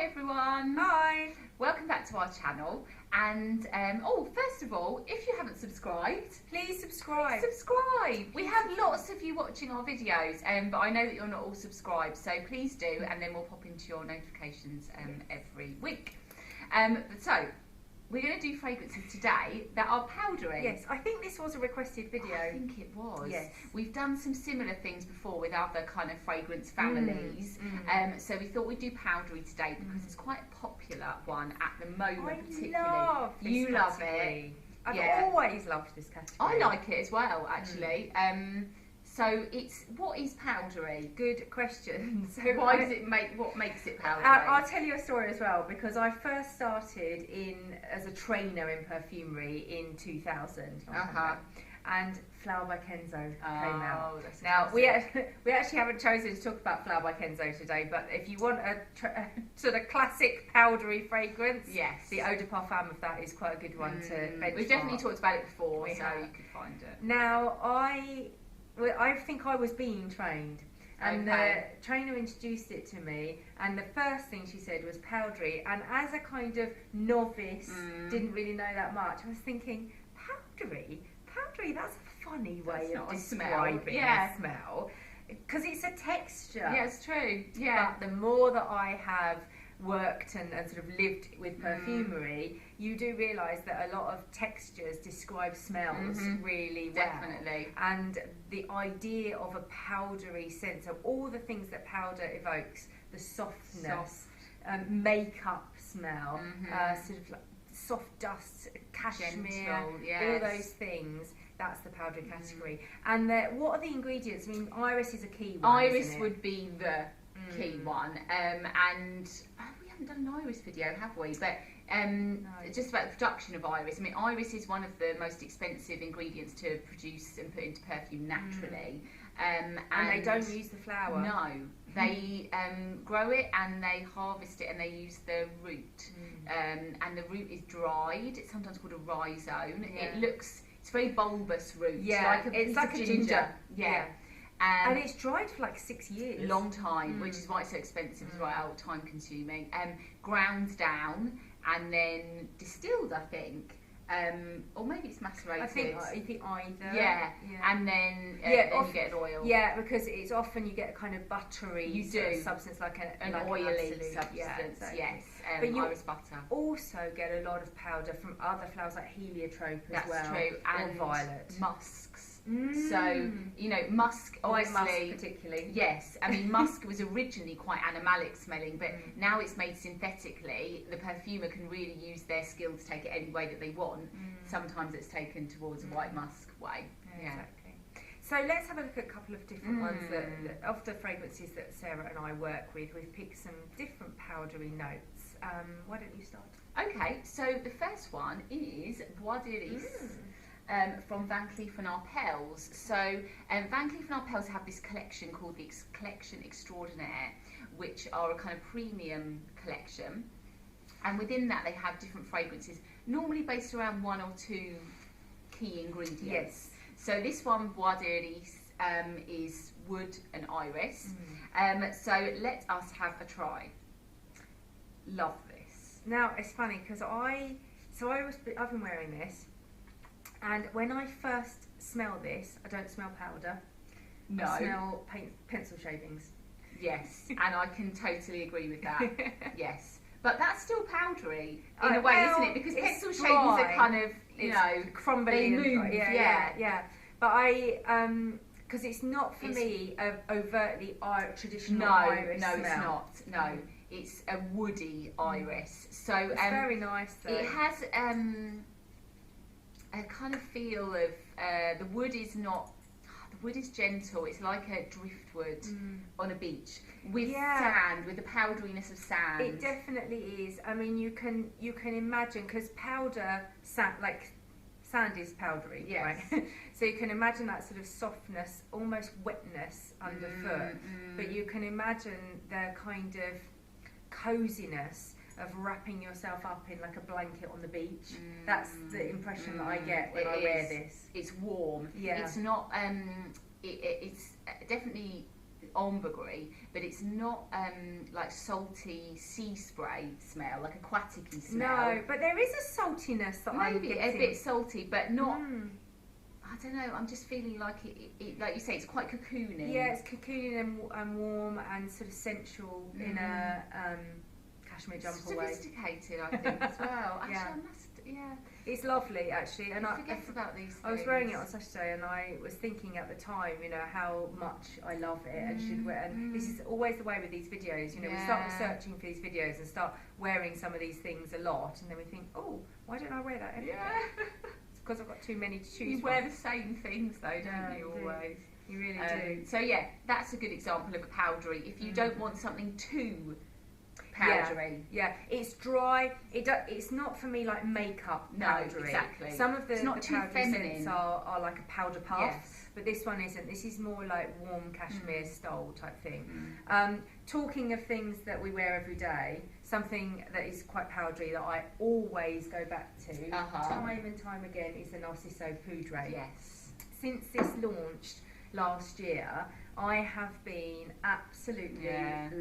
everyone. Hi. Welcome back to our channel. And first of all, if you haven't subscribed, Please subscribe. We have lots of you watching our videos, but I know that you're not all subscribed, so please do, and then we'll pop into your notifications every week. So we're going to do fragrances today that are powdery. Yes, I think this was a requested video. I think it was. Yes. We've done some similar things before with other kind of fragrance families. So we thought we'd do powdery today because it's quite a popular one at the moment, particularly. Love this you category. love it. I've always loved this category. I like it as well, actually. So what is powdery? Good question. So what makes it powdery? I'll tell you a story as well, because I first started as a trainer in perfumery in 2000. And Flower by Kenzo came out. Now we actually haven't chosen to talk about Flower by Kenzo today, but if you want a sort of classic powdery fragrance, yes, the eau de parfum of that is quite a good one to benchmark. We've definitely talked about it before, so you could find it. Now I think I was being trained, and the trainer introduced it to me, and the first thing she said was powdery, and as a kind of novice, didn't really know that much, I was thinking, powdery, that's a funny way of describing a smell, because it's a texture. Yeah, it's true. Yeah. But the more that I have worked and sort of lived with perfumery, you do realise that a lot of textures describe smells really well. Definitely. And the idea of a powdery sense of all the things that powder evokes, the softness, makeup smell, sort of like soft dust, cashmere, all those things. That's the powdery category. And what are the ingredients? I mean, iris is a key one. Iris would be the key one, and we haven't done an iris video, have we? But just about the production of iris. I mean, iris is one of the most expensive ingredients to produce and put into perfume naturally. And they don't use the flower. No, they grow it and they harvest it and they use the root. And the root is dried. It's sometimes called a rhizome. It's very bulbous root. Yeah, it's like a ginger. Yeah. And it's dried for like 6 years. Long time, which is why it's so expensive as well, time consuming. Ground down and then distilled, I think. Or maybe it's macerated. I think either. Yeah. And then you get an oil. Yeah, because it's often you get a kind of buttery substance, like an oily absolute substance. Yeah, exactly. Yes. But you iris butter. Also get a lot of powder from other flowers like heliotrope as well. That's true. And violet. Musks. So, musk, obviously, musk particularly. Yes, I mean, musk was originally quite animalic smelling, but now it's made synthetically. The perfumer can really use their skill to take it any way that they want. Sometimes it's taken towards a white musk way. Yeah, exactly. So let's have a look at a couple of different ones that of the fragrances that Sarah and I work with. We've picked some different powdery notes. Why don't you start? Okay, so the first one is Powdery. From Van Cleef Arpels. So Van Cleef Arpels have this collection called the Collection Extraordinaire, which are a kind of premium collection, and within that they have different fragrances, normally based around one or two key ingredients. Yes. So this one, Powdery, is wood and iris. So let us have a try. Love this. Now it's funny because I've been wearing this. And when I first smell this, I don't smell powder. No. I smell pencil shavings. Yes, and I can totally agree with that. Yes. But that's still powdery in a way, isn't it? Because pencil shavings are kind of, crumbling. They move. Yeah. But because it's not for me a overtly traditional iris smell. No, it's not. No, it's a woody iris. So it's very nice though. It has a kind of feel of the wood is gentle. It's like a driftwood on a beach with sand, with the powderiness of sand. It definitely is. I mean, you can imagine, because sand is powdery, right? So you can imagine that sort of softness, almost wetness underfoot. But you can imagine the kind of coziness of wrapping yourself up in like a blanket on the beach. That's the impression that I get when I wear this. It's warm. Yeah. It's not. It's definitely ambergris, but it's not like salty sea spray smell, like aquatic-y smell. No, but there is a saltiness that I'm Maybe getting. a bit salty, but not. I don't know. I'm just feeling like it, like you say, it's quite cocooning. Yeah, it's cocooning and warm and sort of sensual in a cashmere jumper way. Sophisticated, I think, as well. Actually, Yeah. I must. Yeah. It's lovely, actually, and I forget about these things. I was wearing it on Saturday, and I was thinking at the time, you know, how much I love it and should wear. And this is always the way with these videos. You know, we start researching for these videos and start wearing some of these things a lot, and then we think, oh, why don't I wear that every day? It's because I've got too many to choose from. You wear the same things, though, don't you? Always. You really do. So yeah, that's a good example of a powdery. If you don't want something too powdery. Yeah, it's dry. It's not for me like makeup powdery. No, exactly. Some of the not too powdery feminine. scents are like a powder puff. Yes. But this one isn't. This is more like warm cashmere stole type thing. Talking of things that we wear every day, something that is quite powdery that I always go back to time and time again is the Narciso Padre. Yes. Since this launched last year, I have been absolutely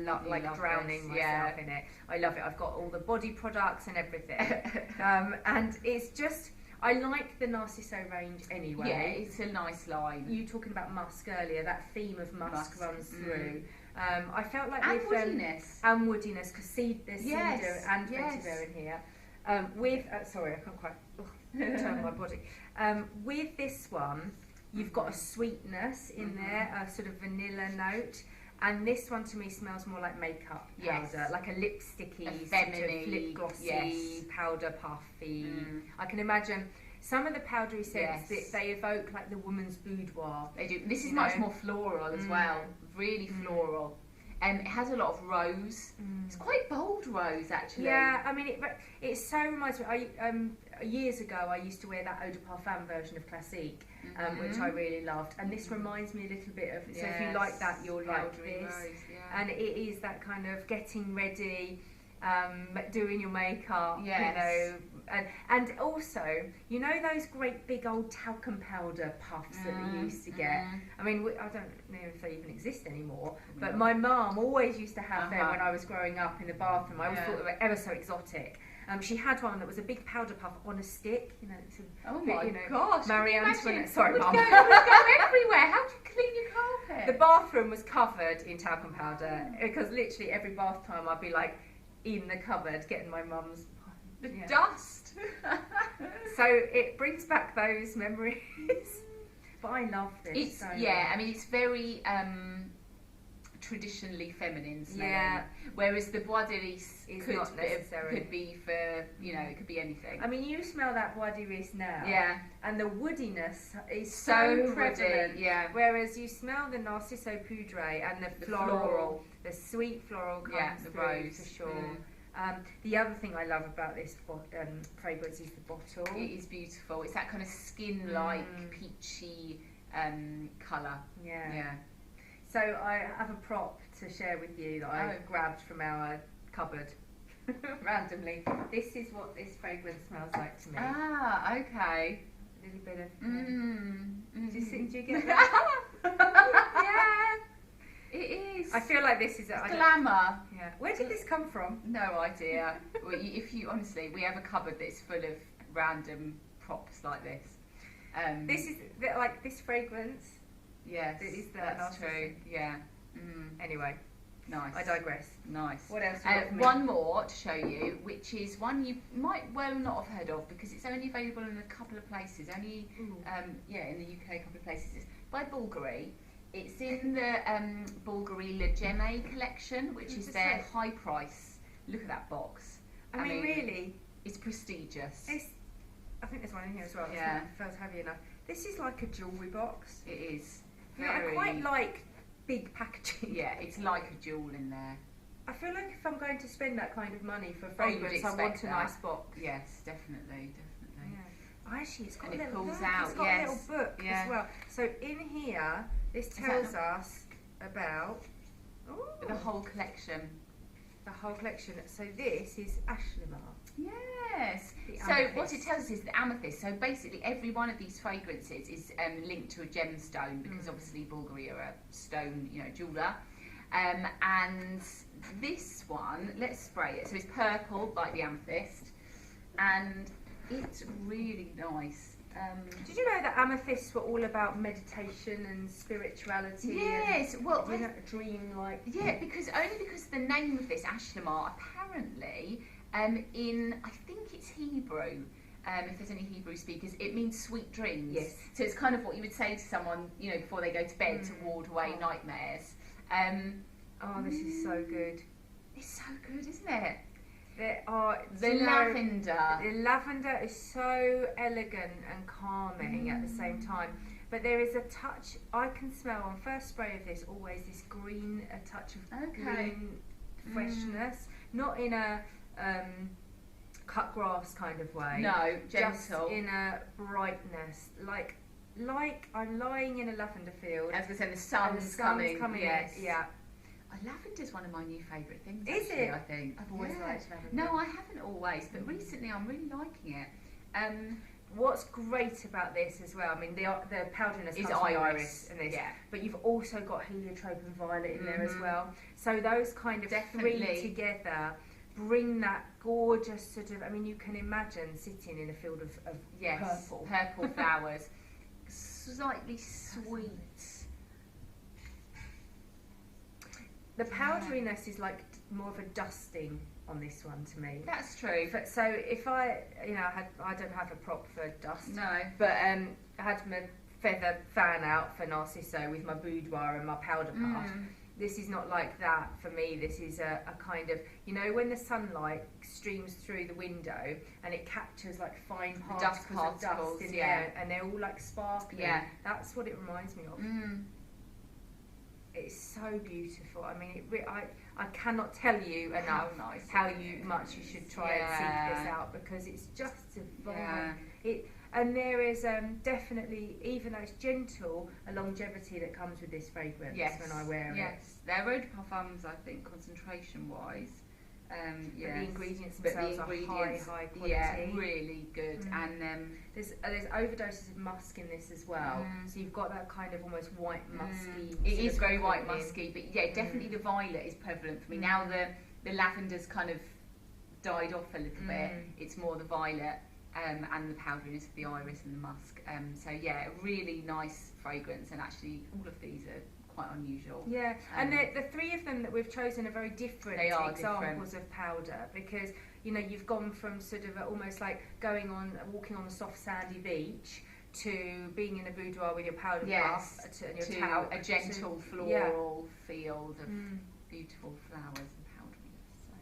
like drowning myself in it. I love it. I've got all the body products and everything. And it's just, I like the Narciso range anyway. Yeah, it's a nice line. You talking about musk earlier, that theme of musk runs through. I felt like and with woodiness. And woodiness, because there's cedar and vetiver in here. With sorry, I can't quite turn my body. With this one, you've got a sweetness in there, a sort of vanilla note. And this one to me smells more like makeup powder, like a lipsticky, sort of lip glossy, powder puffy. I can imagine some of the powdery scents that they evoke like the woman's boudoir. They do. This is much more floral as well, really floral. It has a lot of rose. It's quite bold rose, actually. Yeah, I mean, it so reminds me. Years ago, I used to wear that eau de parfum version of Classique, which I really loved. And this reminds me a little bit of. So if you like that, you'll like this. Rose, And it is that kind of getting ready, doing your makeup, you know. And also, you know those great big old talcum powder puffs that we used to get? I mean, I don't know if they even exist anymore, but my mum always used to have them when I was growing up in the bathroom. I always thought they were ever so exotic. She had one that was a big powder puff on a stick, you know. Gosh! Marie Antoinette. Sorry, Mum. It would go everywhere. How do you clean your carpet? The bathroom was covered in talcum powder because literally every bath time I'd be like in the cupboard getting my mum's dust. So it brings back those memories. But I love this. I mean, it's very traditionally feminine smelling, whereas the Bois d'Iris could be for, you know, it could be anything. I mean, you smell that Bois d'Iris now, and the woodiness is so prevalent. woody, whereas you smell the Narciso Padre and the floral, the sweet floral comes the through rose for sure. The other thing I love about this fragrance is the bottle. It is beautiful. It's that kind of skin-like peachy colour. Yeah. So I have a prop to share with you that I grabbed from our cupboard randomly. This is what this fragrance smells like to me. Ah, okay. A little bit of. Do you get that? Yeah, it is. I feel like this is glamour. Yeah. Where did this come from? No idea. If you honestly, we have a cupboard that's full of random props like this. This is like this fragrance. Yes, that's true. Yeah. Anyway, nice. I digress. Nice. What else? One more to show you, which is one you might well not have heard of because it's only available in a couple of places. Only, in the UK, a couple of places. It's by Bulgari. It's in the Bulgari Le Gemme collection, which is their high price. Look at that box. I mean, really, it's prestigious. I think there's one in here as well. Yeah. It feels heavy enough. This is like a jewellery box. It is. I quite like big packaging. Yeah, it's like a jewel in there. I feel like if I'm going to spend that kind of money for fragrance, I want a nice box. Yes, definitely. Yeah. Actually, it's got and a little pulls out. It's got a little book as well. So in here, this tells us about the whole collection. The whole collection. So this is Ashlimar. Yes. So what it tells us is the amethyst. So basically, every one of these fragrances is linked to a gemstone because obviously Bulgari are a stone, jeweler. And this one, let's spray it. So it's purple, like the Amethyst, and it's really nice. Did you know that amethysts were all about meditation and spirituality? Yes, and, well, dream like. Yeah, because the name of this ashlamar apparently, in I think it's Hebrew. If there's any Hebrew speakers, it means sweet dreams. Yes. So it's kind of what you would say to someone, you know, before they go to bed to ward away nightmares. Oh, this is so good. It's so good, isn't it? There are the lavender. The lavender is so elegant and calming at the same time. But there is a touch, I can smell on first spray of this, always this green, a touch of green freshness. Not in a cut grass kind of way. No, gentle. Just in a brightness. Like I'm lying in a lavender field. As we said, the sun's coming. Yes. Yeah. Lavender's one of my new favourite things. Is actually, it? I think. I've always liked lavender. No, I haven't always, but recently I'm really liking it. What's great about this as well, I mean, the powderiness is comes from iris in this, yeah. But you've also got heliotrope and violet in there as well. So those kind of three together bring that gorgeous sort of, I mean, you can imagine sitting in a field of purple flowers, slightly sweet. The powderiness is like more of a dusting on this one to me. That's true. So if I don't have a prop for dust. No. But I had my feather fan out for Narciso with my boudoir and my powder puff. This is not like that for me. This is a kind of, you know, when the sunlight streams through the window and it captures like fine particles of dust in the air, and they're all like sparkling. Yeah. That's what it reminds me of. It's so beautiful. I mean, I cannot tell you enough how much you should try and seek this out, because it's just divine. And there is definitely, even though it's gentle, a longevity that comes with this fragrance when I wear it. Yes, they're eau de parfums, I think, concentration-wise. But the ingredients themselves are high quality. Yeah, really good. And there's overdoses of musk in this as well. So you've got that kind of almost white musky. It is very white musky, but yeah, definitely the violet is prevalent for me. Now the lavender's kind of died off a little bit. It's more the violet. And the powderiness of the iris and the musk. So yeah, a really nice fragrance, and actually all of these are quite unusual. Yeah, and the three of them that we've chosen are very different examples of powder, because you know you've gone from sort of almost like walking on a soft sandy beach to being in a boudoir with your powder puff and your towel, a gentle floral field of beautiful flowers and powderiness. So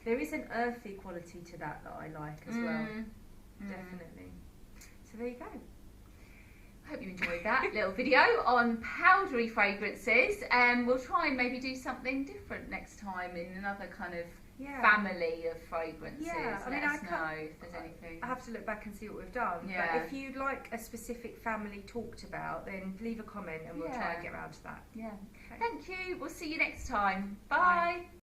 there is an earthy quality to that I like as well. Definitely. So there you go. I hope you enjoyed that little video on powdery fragrances, and we'll try and maybe do something different next time in another kind of family of fragrances. I mean, Let us know if there's anything. I have to look back and see what we've done. Yeah. But if you'd like a specific family talked about, then leave a comment and we'll try and get around to that. Yeah. Okay. Thank you. We'll see you next time. Bye.